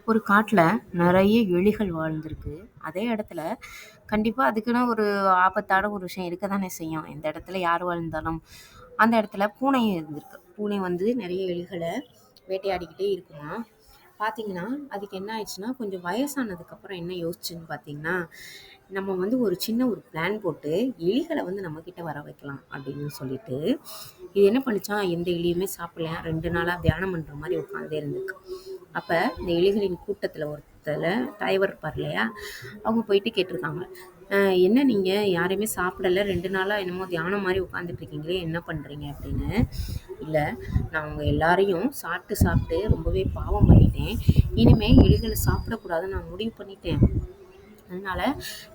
ஒரு காட்டுல நெறைய எலிகள் வாழ்ந்திருக்கு. அதே இடத்துல கண்டிப்பா அதுக்குன்னு ஒரு ஆபத்தான ஒரு விஷயம் இருக்க தானே செய்யும். எந்த இடத்துல யார் வாழ்ந்தாலும். அந்த இடத்துல பூனையும் இருந்திருக்கு. பூனை வந்து நெறைய எலிகள வேட்டையாடிக்கிட்டே இருக்குமாம். பார்த்தீங்கன்னா, அதுக்கு என்ன ஆயிடுச்சுன்னா, கொஞ்சம் வயசானதுக்கப்புறம் என்ன யோசிச்சுன்னு பார்த்தீங்கன்னா, நம்ம வந்து ஒரு சின்ன ஒரு பிளான் போட்டு, எலிகள வந்து நம்மகிட்ட வர வைக்கலாம் அப்படின்னு சொல்லிட்டு, இது என்ன பண்ணுச்சாம், எந்த எலியுமே சாப்பிடலையாம். 2 நாளா தியானம் பண்ற மாரி உட்காந்தே இருந்திருக்கு. அப்ப இந்த எலிகளின் கூட்டத்துல தலைவர் இருப்பார் இல்லையா? அவங்க போயிட்டு கேட்டிருக்காங்க. என்ன நீங்க யாரையுமே சாப்பிடல 2 நாளா என்னமோ தியானம் மாரி உட்காந்துட்டு இருக்கீங்களே! என்ன பண்றீங்க?" அப்படின்னு. "இல்ல, நான் உங்க எல்லாரையும் சாப்பிட்டு சாப்பிட்டு ரொம்பவே பாவம் பண்ணிட்டேன். இனிமே எலிகள சாப்பிடக்கூடாதுன்னு நான் முடிவு பண்ணிட்டேன். அதனால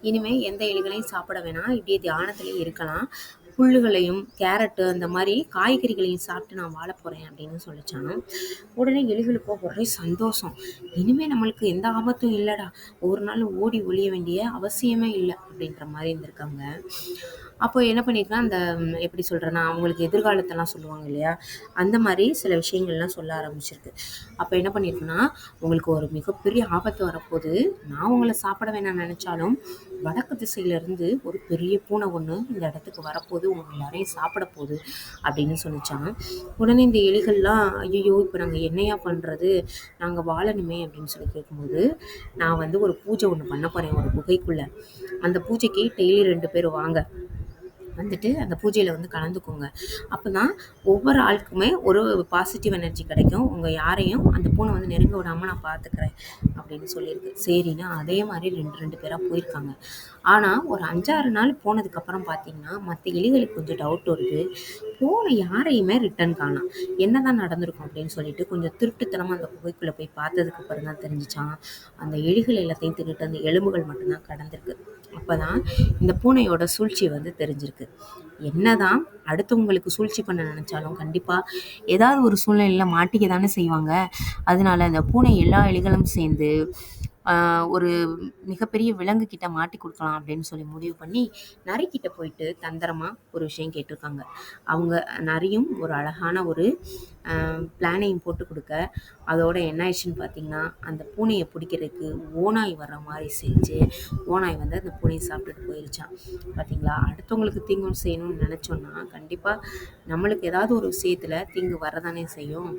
இனிமே எந்த எலிகளையும் சாப்பிட வேணாம். இப்படியே தியானத்திலேயே இருக்கலாம். புல்லுகளையும், கேரட்டு அந்த மாரி காய்கறிகளையும் சாப்பிட்டு நான் வாழப் போறேன் அப்படின்னு சொல்லிச்சாம். உடனே எலிகளுக்கோ ஒரே சந்தோஷம். இனிமே நம்மளுக்கு எந்த ஆபத்தும் இல்லடா. ஒரு நாள் ஓடி ஒளிய வேண்டிய அவசியமே இல்ல அப்படின்ற மாரி இருந்திருக்காங்க. அப்போ என்ன பண்ணியிருக்கேன், அந்த எப்படி சொல்றேன்னா, அவங்களுக்கு எதிர்காலத்தெல்லாம் சொல்லுவாங்க இல்லையா? அந்த மாரி சில விஷயங்கள்லாம் சொல்ல ஆரம்பிச்சிருக்கு. அப்ப என்ன பண்ணியிருக்குன்னா, உங்களுக்கு ஒரு மிகப்பெரிய ஆபத்து வரப்போது. நான் உங்கள சாப்பிட வேணாம்னு நெனச்சாலும், வடக்கு திசையிலருந்து ஒரு பெரிய பூனை ஒண்ணு இந்த இடத்துக்கு வரப்போது. உங்க எல்லாரையும் சாப்பிட போது அப்படின்னு சொன்னுச்சாம். உடனே இந்த எலிகள்லாம், "ஐயய்யோ! இப்ப நாங்க என்னய்யா பண்றது? நாங்க வாழணுமே" அப்படின்னு சொல்லி கேட்கும்போது, "நான் வந்து ஒரு பூஜை ஒண்ணு பண்ண போறேன் ஒரு குகைக்குள்ள. அந்த பூஜைக்கு டெய்லி 2 பேர் வாங்க. வந்துட்டு அந்த பூஜையில வந்து கலந்துக்கோங்க. அப்பதான் ஒவ்வொரு ஆளுக்குமே ஒரு பாசிட்டிவ் எனர்ஜி கிடைக்கும். உங்க யாரையும் அந்த பூனை வந்து நெருங்க விடாம நான் பார்த்துக்கிறேன்" அப்படின்னு சொல்லியிருக்கு. சரின்னு அதே மாரி 2 பேரா போயிருக்காங்க. ஆனா, ஒரு 5, 6 நாள் போனதுக்கப்புறம் பார்த்தீங்கன்னா, மத்த எலிகளுக்கு கொஞ்சம் டவுட் வருது. போன யாரையுமே ரிட்டர்ன் காணோம். என்னதான் நடந்திருக்கும் அப்படின்னு சொல்லிட்டு கொஞ்சம் திருட்டுத்தனமா அந்த குகைக்குள்ள போய் பார்த்ததுக்கு அப்புறம் தான் தெரிஞ்சுச்சாம், அந்த எலிகள் எல்லாத்தையும் தின்னுட்டு அந்த எலும்புகள் மட்டும் தான் கடந்திருக்கு. அப்பதான் இந்த பூனையோட சூழ்ச்சி வந்து தெரிஞ்சிருக்கு. என்னதான் அடுத்தவங்களுக்கு சூழ்ச்சி பண்ண நினைச்சாலும் கண்டிப்பா ஏதாவது ஒரு சூழ்நிலையில மாட்டிக்க தானே செய்வாங்க. அதனால இந்த பூனை எல்லா எலிகளும் சேர்ந்து ஒரு மிகப்பெரிய விலங்கு கிட்ட மாட்டி குடுக்கலாம் அப்படின்னு சொல்லி முடிவு பண்ணி, நரிக்கிட்ட போயிட்டு தந்திரமா ஒரு விஷயம் கேட்டிருக்காங்க. அவங்க நரியும் ஒரு அழகான ஒரு பிளானையும் போட்டு குடுக்க, அதோட என்ன ஆயிடுச்சுன்னு பார்த்தீங்கன்னா, அந்த பூனைய பிடிக்கிறதுக்கு ஓநாய் வர்ற மாரி செஞ்சு, ஓநாய் வந்து அந்த பூனைய சாப்பிட்டுட்டு போயிருச்சாம். பார்த்தீங்களா? அடுத்தவங்களுக்கு தீங்கு செய்யணும்னு நெனச்சோம்னா, கண்டிப்பா நம்மளுக்கு ஏதாவது ஒரு விஷயத்துல தீங்கு வரதானே செய்யும்.